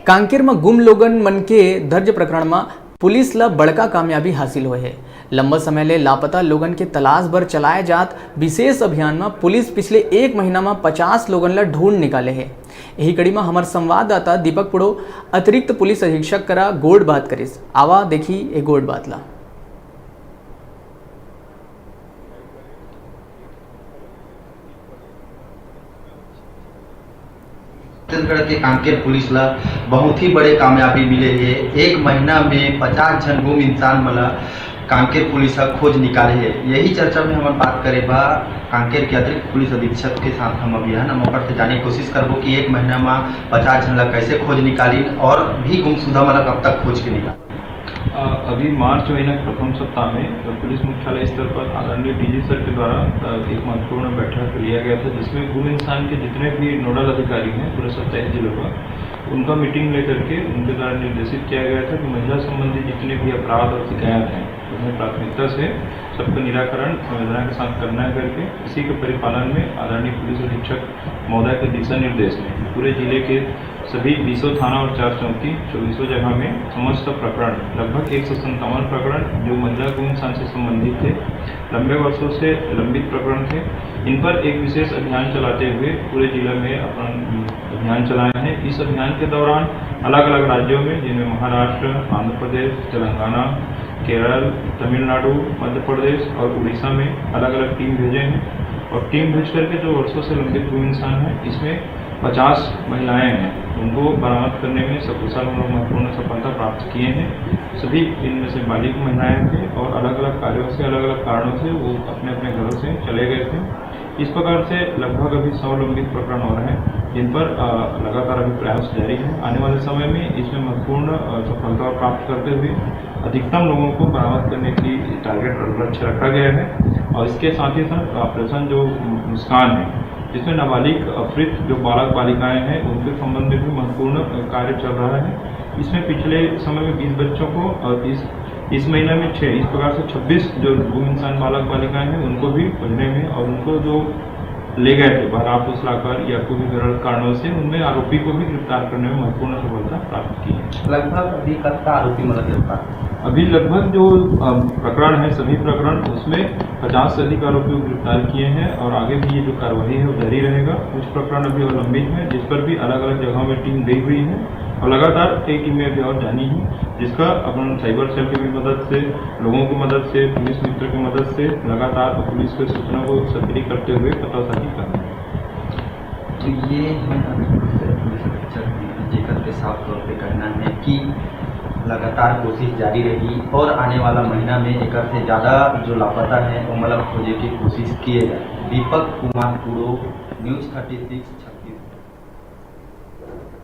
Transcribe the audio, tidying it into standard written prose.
कांकेर में गुम लोगन मन के दर्ज प्रकरण में पुलिस ला बड़का कामयाबी हासिल हुए है। लंबा समय ले लापता लोगन के तलाश बर चलाए जात विशेष अभियान में पुलिस पिछले एक महीना में 50 लोगन ला ढूंढ निकाले है। यही कड़ी में हमार संवाददाता दीपक पुड़ो अतिरिक्त पुलिस अधीक्षक करा गोड़ बात करिस। आवा देखी ए गोड़ बात ला। छत्तीसगढ़ के कांकेर पुलिस ला बहुत ही बड़े कामयाबी मिले है। एक महीना में 50 जन गुम इंसान मला कांकेर पुलिस खोज निकाले है। यही चर्चा में हम बात करे बा कांकेर के अतिरिक्त पुलिस अधीक्षक के साथ हम अभियान हम से जाने की कोशिश करबो कि एक महीना में 50 जन ला कैसे खोज निकाली और भी गुमशुदा मला कब तक खोज के निकाली। अभी मार्च महीने के प्रथम सप्ताह में पुलिस मुख्यालय स्तर पर आदरणीय डीजी सर के द्वारा एक महत्वपूर्ण बैठक लिया गया था, जिसमें गुम इंसान के जितने भी नोडल अधिकारी हैं पूरे 27 जिलों का, उनका मीटिंग लेकर के उनके द्वारा निर्देशित किया गया था कि महिला संबंधी जितने भी अपराध और शिकायत हैं उन्हें प्राथमिकता से सबका निराकरण संवेदना के साथ करना है करके इसी के परिपालन में आदरणीय पुलिस अधीक्षक महोदय के दिशा निर्देश में पूरे जिले के सभी 20 थाना और 4 चौकी 24 जगह में समस्त प्रकरण लगभग 157 प्रकरण जो महिला गुम इंसान से संबंधित थे, लंबे वर्षों से लंबित प्रकरण थे, इन पर एक विशेष अभियान चलाते हुए पूरे जिले में अपना अभियान चलाए हैं। इस अभियान के दौरान अलग अलग राज्यों में जिनमें महाराष्ट्र, आंध्र प्रदेश, तेलंगाना, केरल, तमिलनाडु, मध्य प्रदेश और उड़ीसा में अलग अलग टीम भेजे हैं और टीम भेज करके जो वर्षों से लंबित गुम इंसान है इसमें 50 महिलाएं हैं, उनको बरामद करने में सकुशल हम लोग महत्वपूर्ण सफलता प्राप्त किए हैं। सभी इनमें से बालिग महिलाएं थे और अलग अलग कार्यों से अलग अलग कारणों से वो अपने अपने घरों से चले गए थे। इस प्रकार से लगभग अभी 100 लंबित प्रकरण और हैं जिन पर लगातार अभी प्रयास जारी है। आने वाले समय में इसमें महत्वपूर्ण सफलता प्राप्त करते हुए अधिकतम लोगों को बरामद करने की टारगेट लक्ष्य रखा गया है। और इसके साथ ही साथ ऑपरेशन जो मुस्कान है जिसमें नाबालिग अफरीत जो बालक बालिकाएं हैं उनके संबंध में भी महत्वपूर्ण कार्य चल रहा है। इसमें पिछले समय में 20 बच्चों को और इस महीने में 6 इस प्रकार से 26 जो गुम इंसान बालक बालिकाएं हैं उनको भी खोजने में और उनको जो ले गए थे बहरा फुसलाकर या कोई भी गलत कारणों से उनमें आरोपी को भी गिरफ्तार करने में महत्वपूर्ण सफलता प्राप्त की है। लगभग अभी कब का आरोपी मतलब गिरफ्तार? अभी लगभग जो प्रकरण है सभी प्रकरण उसमें 50 से अधिक आरोपियों को गिरफ्तार किए हैं और आगे भी ये जो कार्रवाई है वो जारी रहेगा। कुछ प्रकरण अभी और लंबित है जिस पर भी अलग अलग जगहों में टीम गई हुई है और लगातार कई टीमें अभी और जानी है, जिसका अपन साइबर सेल की भी मदद से, लोगों की मदद से, पुलिस मित्र की मदद से लगातार पुलिस के सूचना को सक्रिय करते हुए पतासाजी कर रहे हैं। तो ये पुलिस अधीक्षक जेकर के साफ तौर पे कहना है कि लगातार कोशिश जारी रही और आने वाला महीना में एक से ज़्यादा जो लापता है वो मतलब खोजे की कोशिश किए जाए। दीपक कुमार पुड़ो, न्यूज़ 36।